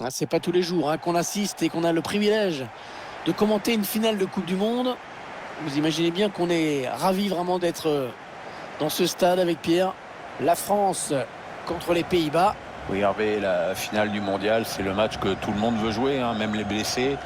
Ah, c'est pas tous les jours qu'on assiste et qu'on a le privilège de commenter une finale de Coupe du Monde. Vous imaginez bien qu'on est ravis vraiment d'être dans ce stade avec Pierre. La France contre les Pays-Bas. Oui, Hervé, la finale du mondial, c'est le match que tout le monde veut jouer, même les blessés.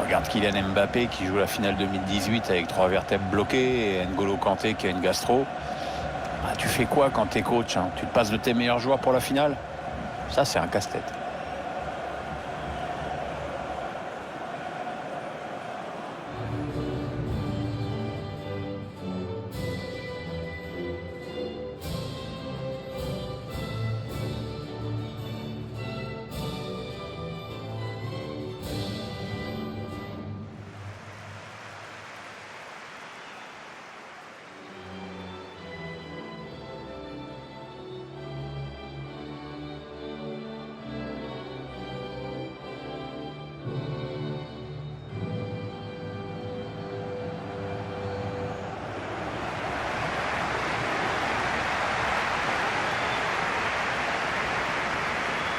Regarde Kylian Mbappé qui joue la finale 2018 avec 3 vertèbres bloquées et N'Golo Kanté qui a une gastro. Tu fais quoi quand t'es coach, Tu te passes de tes meilleurs joueurs pour la finale? Ça, c'est un casse-tête.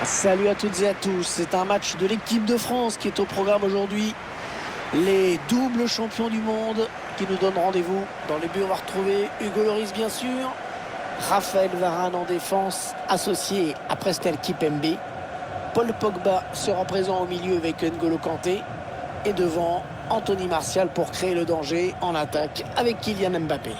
Salut à toutes et à tous, c'est un match de l'équipe de France qui est au programme aujourd'hui. Les doubles champions du monde qui nous donnent rendez-vous. Dans les buts, on va retrouver Hugo Lloris bien sûr, Raphaël Varane en défense, associé à Prestel Kimpembe. Paul Pogba sera présent au milieu avec N'Golo Kanté. Et devant, Anthony Martial pour créer le danger en attaque avec Kylian Mbappé.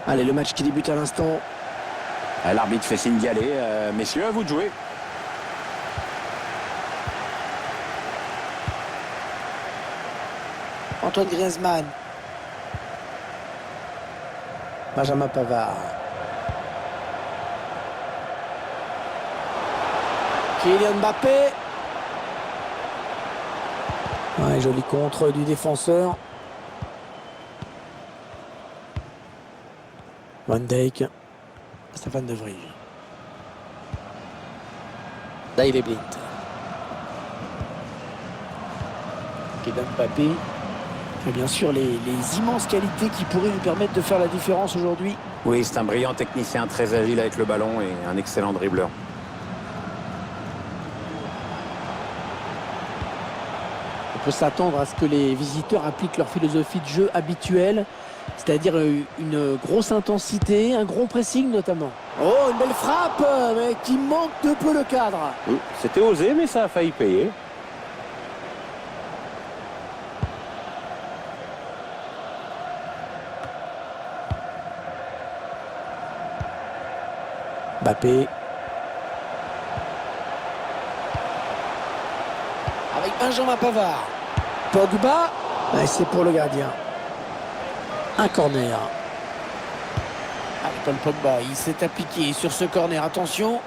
Allez, le match qui débute à l'instant. L'arbitre fait signe d'y aller. Messieurs, à vous de jouer. Antoine Griezmann. Benjamin Pavard. Kylian Mbappé. Ouais, joli contre du défenseur. Van Dijk. Stéphane De Vrij. Daily Blind. Kylian Mbappé. Et bien sûr les immenses qualités qui pourraient lui permettre de faire la différence aujourd'hui. Oui, c'est un brillant technicien, très agile avec le ballon et un excellent dribbleur. On peut s'attendre à ce que les visiteurs appliquent leur philosophie de jeu habituelle, c'est-à-dire une grosse intensité, un gros pressing notamment. Oh, une belle frappe, mais qui manque de peu le cadre. C'était osé, mais ça a failli payer. Mbappé. Avec Benjamin Pavard. Pogba. Et c'est pour le gardien. Un corner. Allez, Paul Pogba, il s'est appliqué sur ce corner. Attention.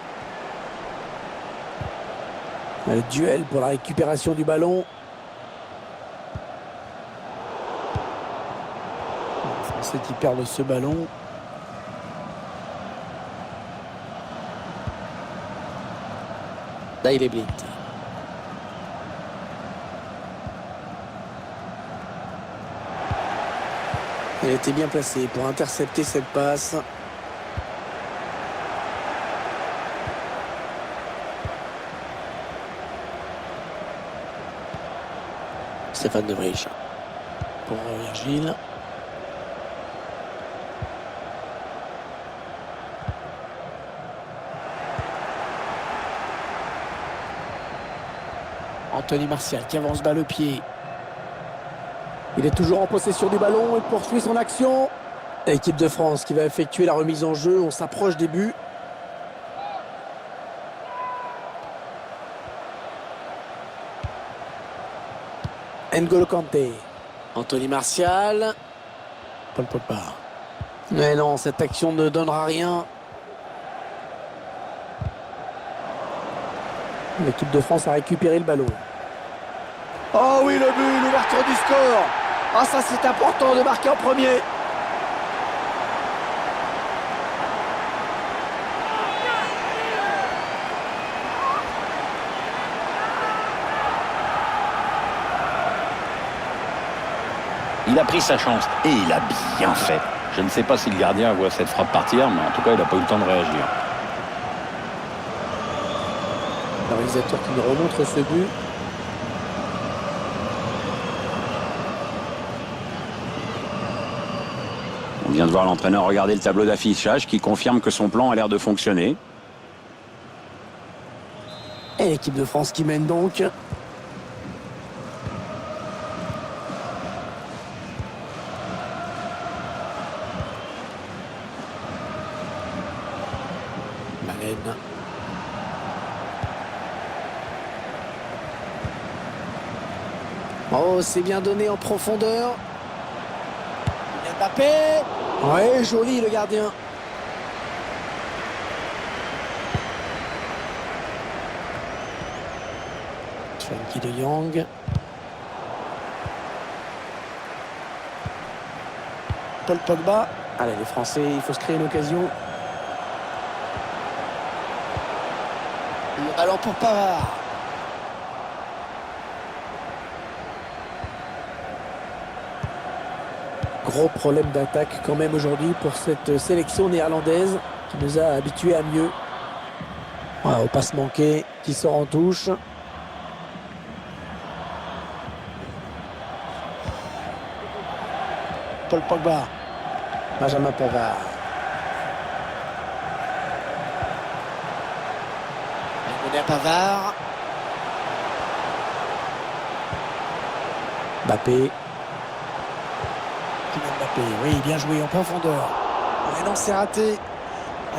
Le duel pour la récupération du ballon. Les Français qui perdent ce ballon. Daily Blind. Elle était bien placée pour intercepter cette passe. Stéphane De Vrij pour Virgile. Anthony Martial qui avance balle au pied. Il est toujours en possession du ballon et poursuit son action. L'équipe de France qui va effectuer la remise en jeu. On s'approche des buts. N'Golo Kanté. Anthony Martial. Paul Pogba. Mais non, cette action ne donnera rien. L'équipe de France a récupéré le ballon. Oh oui, le but, l'ouverture du score. Ah, ça c'est important de marquer en premier. Il a pris sa chance et il a bien fait. Je ne sais pas si le gardien voit cette frappe partir, mais en tout cas, il n'a pas eu le temps de réagir. Le réalisateur qui nous remontre ce but. On vient de voir l'entraîneur regarder le tableau d'affichage qui confirme que son plan a l'air de fonctionner. Et l'équipe de France qui mène donc. Malène. Oh, c'est bien donné en profondeur. Mbappé. Ouais, joli le gardien. Frenkie de Jong. Paul Pogba. Allez, les Français, il faut se créer une occasion. Le ballon pour Pavard. Gros problème d'attaque quand même aujourd'hui pour cette sélection néerlandaise qui nous a habitués à mieux. Voilà, au passe manqué qui sort en touche. Paul Pogba. Benjamin Pavard. Pavard. Mbappé. Mbappé, oui, bien joué en profondeur. Mais non, c'est raté.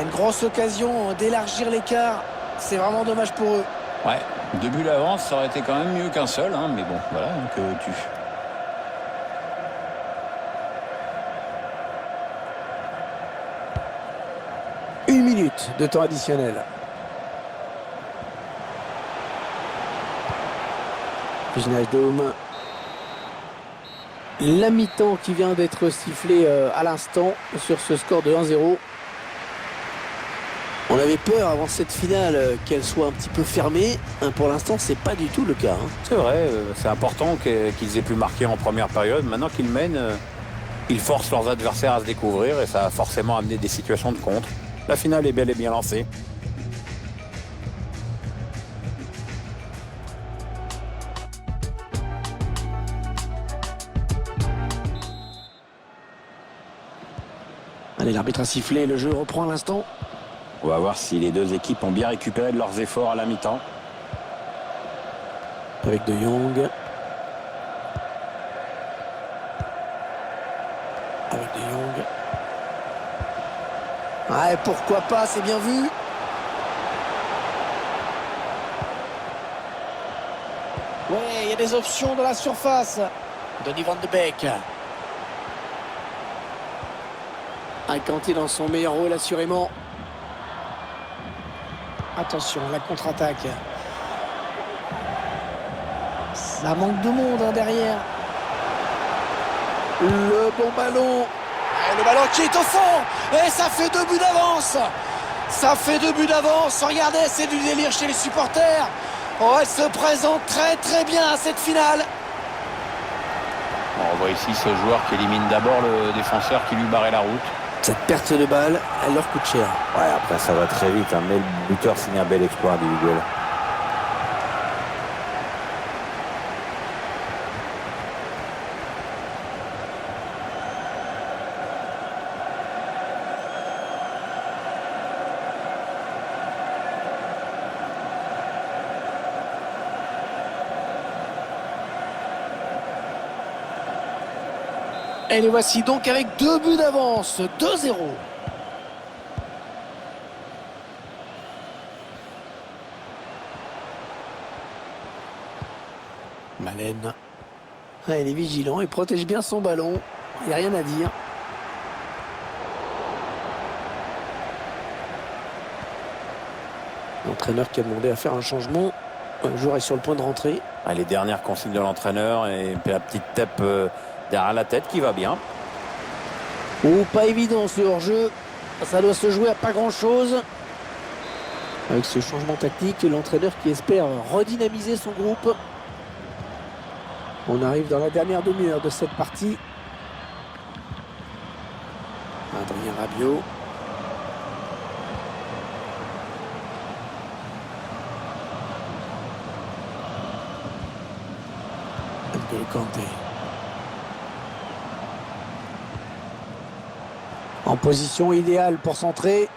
Une grosse occasion d'élargir l'écart. C'est vraiment dommage pour eux. Ouais, 2 buts d'avance, ça aurait été quand même mieux qu'un seul, hein, mais bon, voilà, que tu... Une minute de temps additionnel. Wijnaldum. La mi-temps qui vient d'être sifflée à l'instant sur ce score de 1-0. On avait peur avant cette finale qu'elle soit un petit peu fermée. Pour l'instant, c'est pas du tout le cas. C'est vrai, c'est important qu'ils aient pu marquer en première période. Maintenant qu'ils mènent, ils forcent leurs adversaires à se découvrir et ça a forcément amené des situations de contre. La finale est bel et bien lancée. Allez, l'arbitre a sifflé, le jeu reprend à l'instant. On va voir si les deux équipes ont bien récupéré de leurs efforts à la mi-temps. Avec De Jong. Avec De Jong. Ouais, pourquoi pas, c'est bien vu. Ouais, il y a des options dans la surface. Donny van de Beek. Kanté dans son meilleur rôle, assurément. Attention, la contre-attaque. Ça manque de monde derrière. Le bon ballon. Et le ballon qui est au fond. Et ça fait 2 buts d'avance. Ça fait 2 buts d'avance. Regardez, c'est du délire chez les supporters. Oh, elle se présente très très bien à cette finale. On voit ici ce joueur qui élimine d'abord le défenseur qui lui barrait la route. Cette perte de balle, elle leur coûte cher. Ouais, après ça va très vite, hein, mais le buteur signe un bel exploit individuel. Et les voici donc avec 2 buts d'avance, 2-0. Malène. Ah, il est vigilant, il protège bien son ballon. Il n'y a rien à dire. L'entraîneur qui a demandé à faire un changement. Un joueur est sur le point de rentrer. Ah, les dernières consignes de l'entraîneur et la petite tape derrière la tête qui va bien. Oh, pas évident ce hors-jeu. Ça doit se jouer à pas grand-chose. Avec ce changement tactique, l'entraîneur qui espère redynamiser son groupe. On arrive dans la dernière demi-heure de cette partie. Adrien Rabiot. N'Golo Kanté. En position idéale pour centrer.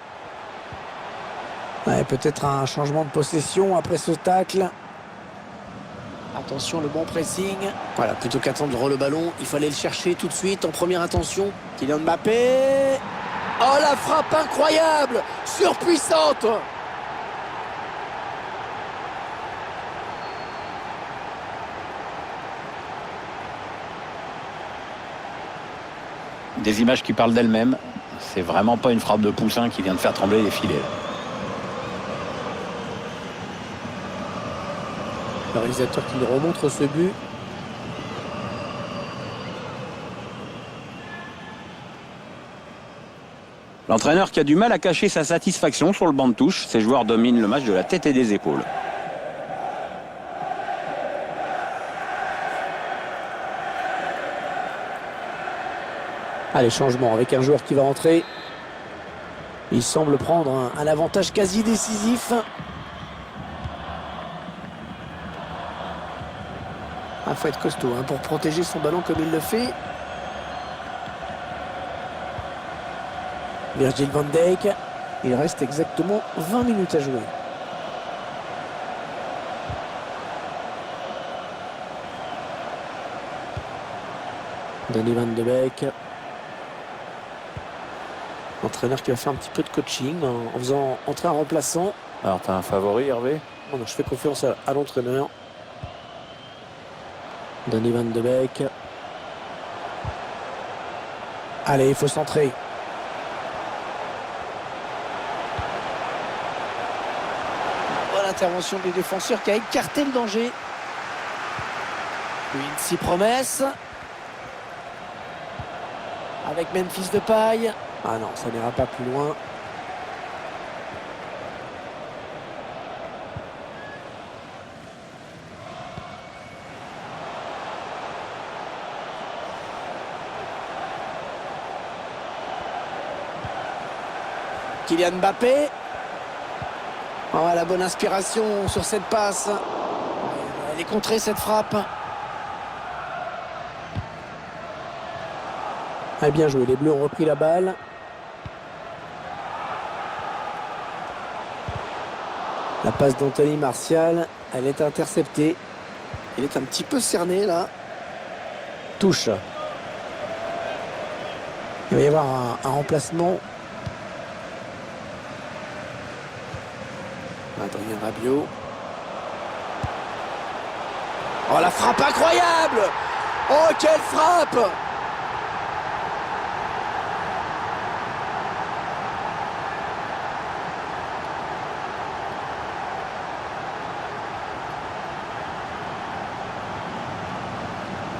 Ouais, peut-être un changement de possession après ce tacle. Attention, le bon pressing. Voilà, plutôt qu'attendre le ballon, il fallait le chercher tout de suite en première intention. Kylian Mbappé. Oh, la frappe incroyable, surpuissante. Des images qui parlent d'elles-mêmes. C'est vraiment pas une frappe de poussin qui vient de faire trembler les filets. Le réalisateur qui nous remontre ce but. L'entraîneur qui a du mal à cacher sa satisfaction sur le banc de touche. Ses joueurs dominent le match de la tête et des épaules. Allez, changement avec un joueur qui va entrer. Il semble prendre un avantage quasi décisif. Il faut être costaud pour protéger son ballon comme il le fait. Virgil van Dijk. Il reste exactement 20 minutes à jouer. Donny van de Beek. Entraîneur qui va faire un petit peu de coaching en faisant entrer un remplaçant. Alors, t'as un favori, Hervé? Bon, je fais confiance à l'entraîneur. Donny van de Beek. Allez, il faut centrer. Bonne intervention du défenseur qui a écarté le danger. Quincy promesse. Avec Memphis Depay. Ah non, ça n'ira pas plus loin. Kylian Mbappé. Oh, la bonne inspiration sur cette passe. Elle est contrée cette frappe. Ah, bien joué, les Bleus ont repris la balle. La passe d'Anthony Martial, elle est interceptée. Il est un petit peu cerné là. Touche. Il va y avoir un remplacement. Adrien Rabiot. Oh, la frappe incroyable! Oh, quelle frappe!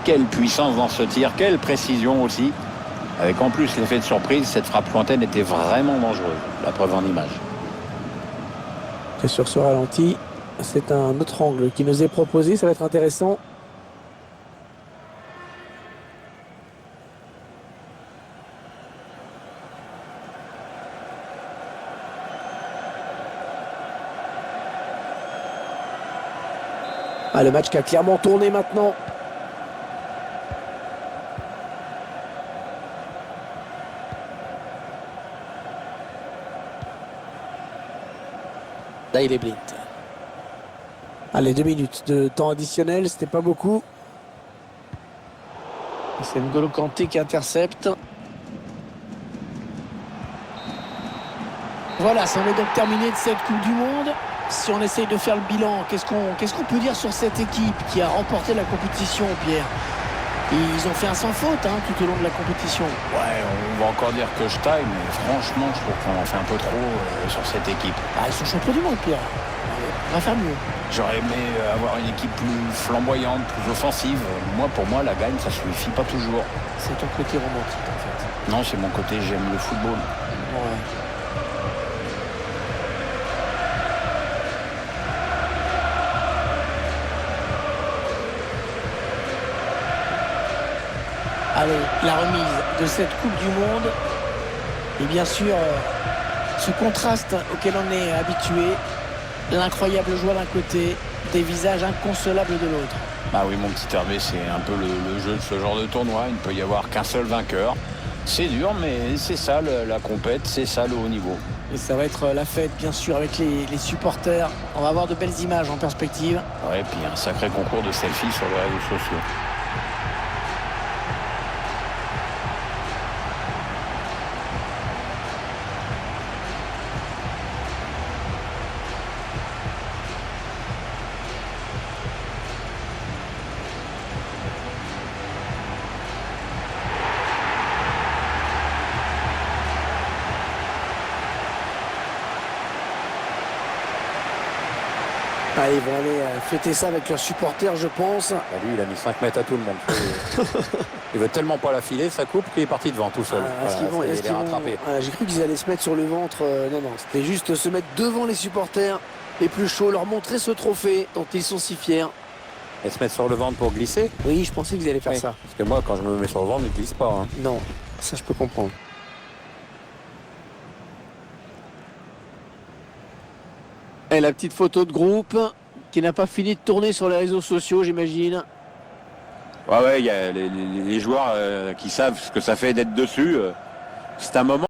Quelle puissance dans ce tir, quelle précision aussi. Avec en plus l'effet de surprise, cette frappe lointaine était vraiment dangereuse. La preuve en image. Et sur ce ralenti, c'est un autre angle qui nous est proposé, ça va être intéressant. Ah, le match qui a clairement tourné maintenant. Là, il est blind. Allez, 2 minutes de temps additionnel, c'était pas beaucoup. C'est N'Golo Kanté qui intercepte. Voilà, ça en est donc terminé de cette Coupe du Monde. Si on essaye de faire le bilan, qu'est-ce qu'on peut dire sur cette équipe qui a remporté la compétition, Pierre? Ils ont fait un sans faute tout au long de la compétition. Ouais, on va encore dire que je taille, mais franchement, je trouve qu'on en fait un peu trop sur cette équipe. Ah, ils sont champions du monde, Pierre. On va faire mieux. J'aurais aimé avoir une équipe plus flamboyante, plus offensive. Moi, pour moi, la gagne, ça suffit pas toujours. C'est ton côté romantique, en fait. Non, c'est mon côté, j'aime le football. Ouais. Allez, la remise de cette Coupe du Monde. Et bien sûr, ce contraste auquel on est habitué, l'incroyable joie d'un côté, des visages inconsolables de l'autre. Ah oui, mon petit Hervé, c'est un peu le jeu de ce genre de tournoi. Il ne peut y avoir qu'un seul vainqueur. C'est dur, mais c'est ça la compète, c'est ça le haut niveau. Et ça va être la fête, bien sûr, avec les supporters. On va avoir de belles images en perspective. Ouais, et puis un sacré concours de selfies sur les réseaux sociaux. Ah, ils vont aller fêter ça avec leurs supporters, je pense. Bah, lui, il a mis 5 mètres à tout le monde. Il veut tellement pas la filer, sa coupe, qu'il est parti devant tout seul. J'ai cru qu'ils allaient se mettre sur le ventre. Non, c'était juste se mettre devant les supporters les plus chauds, leur montrer ce trophée dont ils sont si fiers. Et se mettre sur le ventre pour glisser. Oui, je pensais qu'ils allaient faire ça. Parce que moi, quand je me mets sur le ventre, je ne glisse pas. Hein. Non, ça je peux comprendre. Et la petite photo de groupe qui n'a pas fini de tourner sur les réseaux sociaux, j'imagine. Ouais, il y a les joueurs qui savent ce que ça fait d'être dessus. C'est un moment.